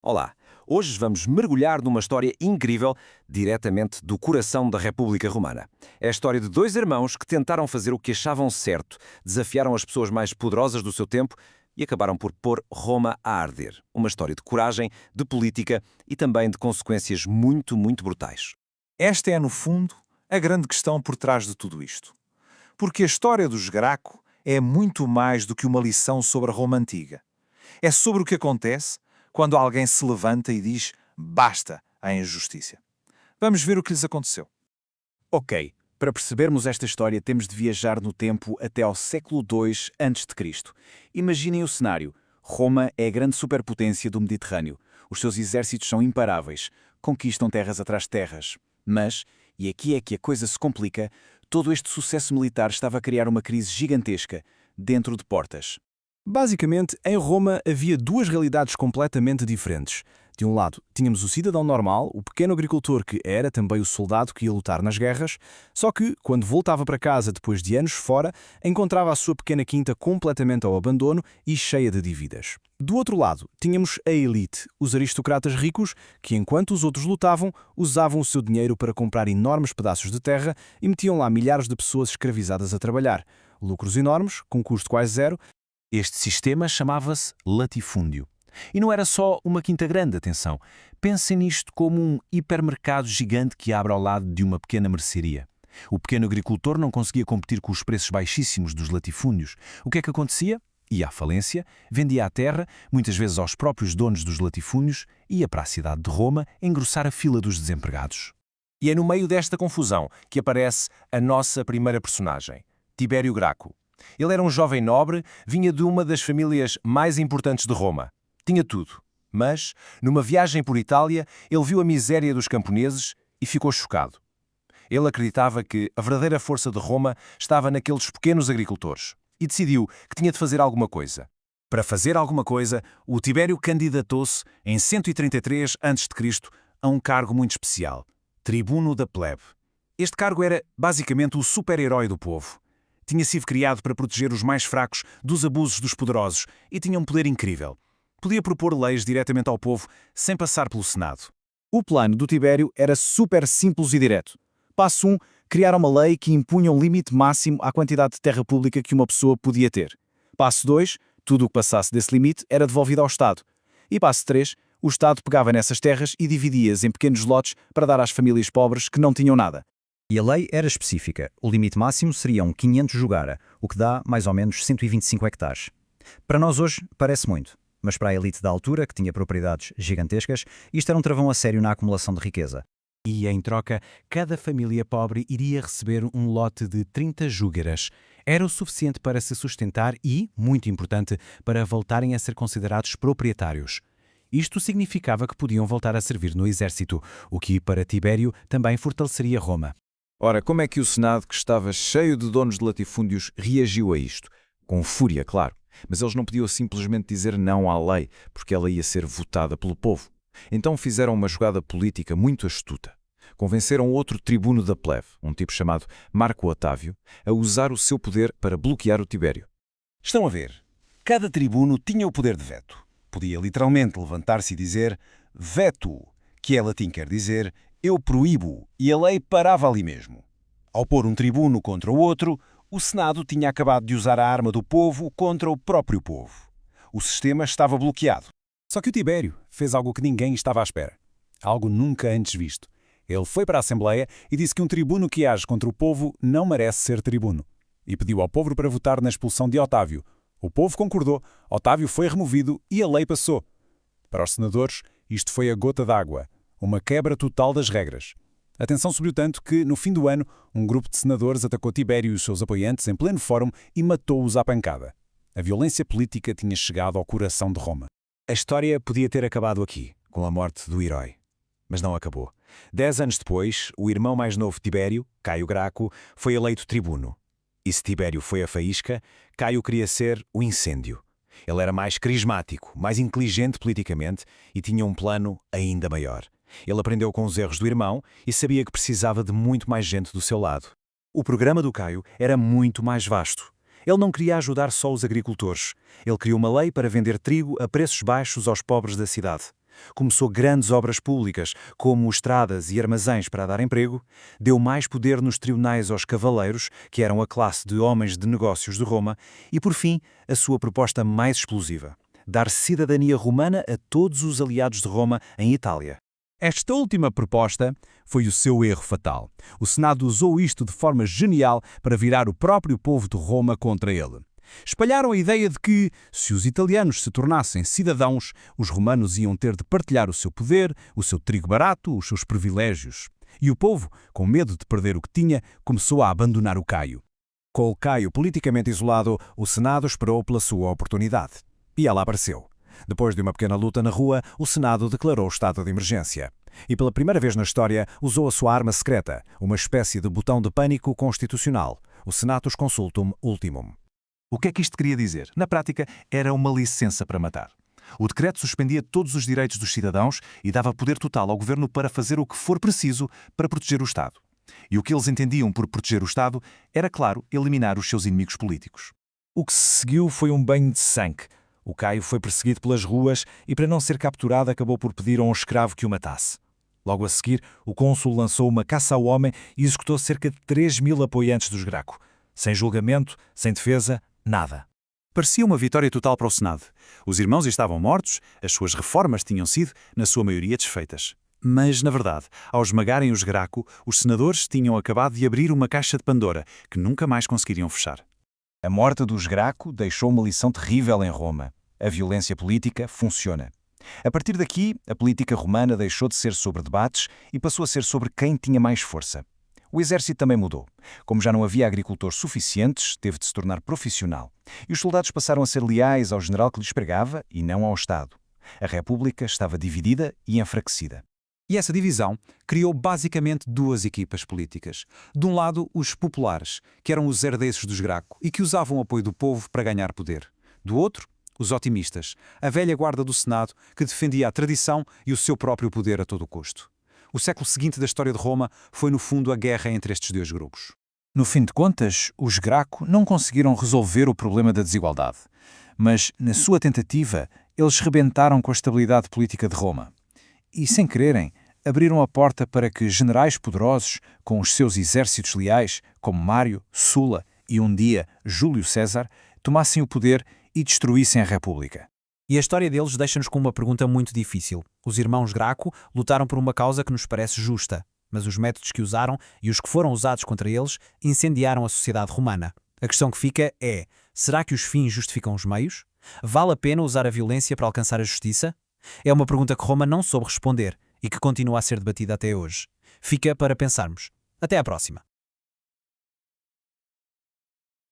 Olá, hoje vamos mergulhar numa história incrível diretamente do coração da República Romana. É a história de dois irmãos que tentaram fazer o que achavam certo, desafiaram as pessoas mais poderosas do seu tempo e acabaram por pôr Roma a arder. Uma história de coragem, de política e também de consequências muito brutais. Esta é, no fundo, a grande questão por trás de tudo isto. Porque a história dos Graco é muito mais do que uma lição sobre a Roma antiga. É sobre o que acontece quando alguém se levanta e diz basta à injustiça. Vamos ver o que lhes aconteceu. Ok, para percebermos esta história temos de viajar no tempo até ao século II a.C. Imaginem o cenário. Roma é a grande superpotência do Mediterrâneo. Os seus exércitos são imparáveis, conquistam terras atrás de terras. Mas, e aqui é que a coisa se complica, todo este sucesso militar estava a criar uma crise gigantesca, dentro de portas. Basicamente, em Roma havia duas realidades completamente diferentes. De um lado, tínhamos o cidadão normal, o pequeno agricultor que era também o soldado que ia lutar nas guerras, só que, quando voltava para casa depois de anos fora, encontrava a sua pequena quinta completamente ao abandono e cheia de dívidas. Do outro lado, tínhamos a elite, os aristocratas ricos, que enquanto os outros lutavam, usavam o seu dinheiro para comprar enormes pedaços de terra e metiam lá milhares de pessoas escravizadas a trabalhar. Lucros enormes, com custo quase zero. Este sistema chamava-se latifúndio. E não era só uma quinta grande, atenção. Pensem nisto como um hipermercado gigante que abre ao lado de uma pequena mercearia. O pequeno agricultor não conseguia competir com os preços baixíssimos dos latifúndios. O que é que acontecia? Ia à falência, vendia a terra, muitas vezes aos próprios donos dos latifúndios, ia para a cidade de Roma engrossar a fila dos desempregados. E é no meio desta confusão que aparece a nossa primeira personagem, Tibério Graco. Ele era um jovem nobre, vinha de uma das famílias mais importantes de Roma. Tinha tudo, mas, numa viagem por Itália, ele viu a miséria dos camponeses e ficou chocado. Ele acreditava que a verdadeira força de Roma estava naqueles pequenos agricultores e decidiu que tinha de fazer alguma coisa. Para fazer alguma coisa, o Tibério candidatou-se, em 133 a.C., a um cargo muito especial, tribuno da plebe. Este cargo era, basicamente, o super-herói do povo. Tinha sido criado para proteger os mais fracos dos abusos dos poderosos e tinha um poder incrível. Podia propor leis diretamente ao povo sem passar pelo Senado. O plano do Tibério era super simples e direto. Passo 1. Criar uma lei que impunha um limite máximo à quantidade de terra pública que uma pessoa podia ter. Passo 2. Tudo o que passasse desse limite era devolvido ao Estado. E passo 3. O Estado pegava nessas terras e dividia-as em pequenos lotes para dar às famílias pobres que não tinham nada. E a lei era específica. O limite máximo seriam 500 jugara, o que dá mais ou menos 125 hectares. Para nós hoje parece muito, mas para a elite da altura, que tinha propriedades gigantescas, isto era um travão a sério na acumulação de riqueza. E, em troca, cada família pobre iria receber um lote de 30 júgaras. Era o suficiente para se sustentar e, muito importante, para voltarem a ser considerados proprietários. Isto significava que podiam voltar a servir no exército, o que, para Tibério, também fortaleceria Roma. Ora, como é que o Senado, que estava cheio de donos de latifúndios, reagiu a isto? Com fúria, claro. Mas eles não podiam simplesmente dizer não à lei, porque ela ia ser votada pelo povo. Então fizeram uma jogada política muito astuta. Convenceram outro tribuno da plebe, um tipo chamado Marco Otávio, a usar o seu poder para bloquear o Tibério. Estão a ver? Cada tribuno tinha o poder de veto. Podia literalmente levantar-se e dizer veto, que em latim quer dizer eu proíbo, e a lei parava ali mesmo. Ao pôr um tribuno contra o outro, o Senado tinha acabado de usar a arma do povo contra o próprio povo. O sistema estava bloqueado. Só que o Tibério fez algo que ninguém estava à espera. Algo nunca antes visto. Ele foi para a Assembleia e disse que um tribuno que age contra o povo não merece ser tribuno. E pediu ao povo para votar na expulsão de Otávio. O povo concordou, Otávio foi removido e a lei passou. Para os senadores, isto foi a gota d'água, uma quebra total das regras. A tensão subiu tanto que, no fim do ano, um grupo de senadores atacou Tibério e os seus apoiantes em pleno fórum e matou-os à pancada. A violência política tinha chegado ao coração de Roma. A história podia ter acabado aqui, com a morte do herói. Mas não acabou. 10 anos depois, o irmão mais novo de Tibério, Caio Graco, foi eleito tribuno. E se Tibério foi a faísca, Caio queria ser o incêndio. Ele era mais carismático, mais inteligente politicamente e tinha um plano ainda maior. Ele aprendeu com os erros do irmão e sabia que precisava de muito mais gente do seu lado. O programa do Caio era muito mais vasto. Ele não queria ajudar só os agricultores. Ele criou uma lei para vender trigo a preços baixos aos pobres da cidade. Começou grandes obras públicas, como estradas e armazéns para dar emprego, deu mais poder nos tribunais aos cavaleiros, que eram a classe de homens de negócios de Roma, e, por fim, a sua proposta mais explosiva: dar cidadania romana a todos os aliados de Roma em Itália. Esta última proposta foi o seu erro fatal. O Senado usou isto de forma genial para virar o próprio povo de Roma contra ele. Espalharam a ideia de que, se os italianos se tornassem cidadãos, os romanos iam ter de partilhar o seu poder, o seu trigo barato, os seus privilégios. E o povo, com medo de perder o que tinha, começou a abandonar o Caio. Com o Caio politicamente isolado, o Senado esperou pela sua oportunidade. E ela apareceu. Depois de uma pequena luta na rua, o Senado declarou o estado de emergência. E pela primeira vez na história, usou a sua arma secreta, uma espécie de botão de pânico constitucional, o Senatus Consultum Ultimum. O que é que isto queria dizer? Na prática, era uma licença para matar. O decreto suspendia todos os direitos dos cidadãos e dava poder total ao governo para fazer o que for preciso para proteger o Estado. E o que eles entendiam por proteger o Estado era, claro, eliminar os seus inimigos políticos. O que se seguiu foi um banho de sangue. O Caio foi perseguido pelas ruas e, para não ser capturado, acabou por pedir a um escravo que o matasse. Logo a seguir, o cônsul lançou uma caça ao homem e executou cerca de 3.000 apoiantes dos Graco. Sem julgamento, sem defesa, nada. Parecia uma vitória total para o Senado. Os irmãos estavam mortos, as suas reformas tinham sido, na sua maioria, desfeitas. Mas, na verdade, ao esmagarem os Graco, os senadores tinham acabado de abrir uma caixa de Pandora que nunca mais conseguiriam fechar. A morte dos Graco deixou uma lição terrível em Roma. A violência política funciona. A partir daqui, a política romana deixou de ser sobre debates e passou a ser sobre quem tinha mais força. O exército também mudou. Como já não havia agricultores suficientes, teve de se tornar profissional. E os soldados passaram a ser leais ao general que lhes pregava e não ao Estado. A República estava dividida e enfraquecida. E essa divisão criou basicamente duas equipas políticas. De um lado, os populares, que eram os herdeiros dos Graco e que usavam o apoio do povo para ganhar poder. Do outro, os otimistas, a velha guarda do Senado, que defendia a tradição e o seu próprio poder a todo custo. O século seguinte da história de Roma foi, no fundo, a guerra entre estes dois grupos. No fim de contas, os Graco não conseguiram resolver o problema da desigualdade. Mas, na sua tentativa, eles rebentaram com a estabilidade política de Roma. E, sem quererem, abriram a porta para que generais poderosos, com os seus exércitos leais, como Mário, Sula e um dia Júlio César, tomassem o poder e destruíssem a República. E a história deles deixa-nos com uma pergunta muito difícil. Os irmãos Graco lutaram por uma causa que nos parece justa, mas os métodos que usaram e os que foram usados contra eles incendiaram a sociedade romana. A questão que fica é: será que os fins justificam os meios? Vale a pena usar a violência para alcançar a justiça? É uma pergunta que Roma não soube responder e que continua a ser debatida até hoje. Fica para pensarmos. Até à próxima.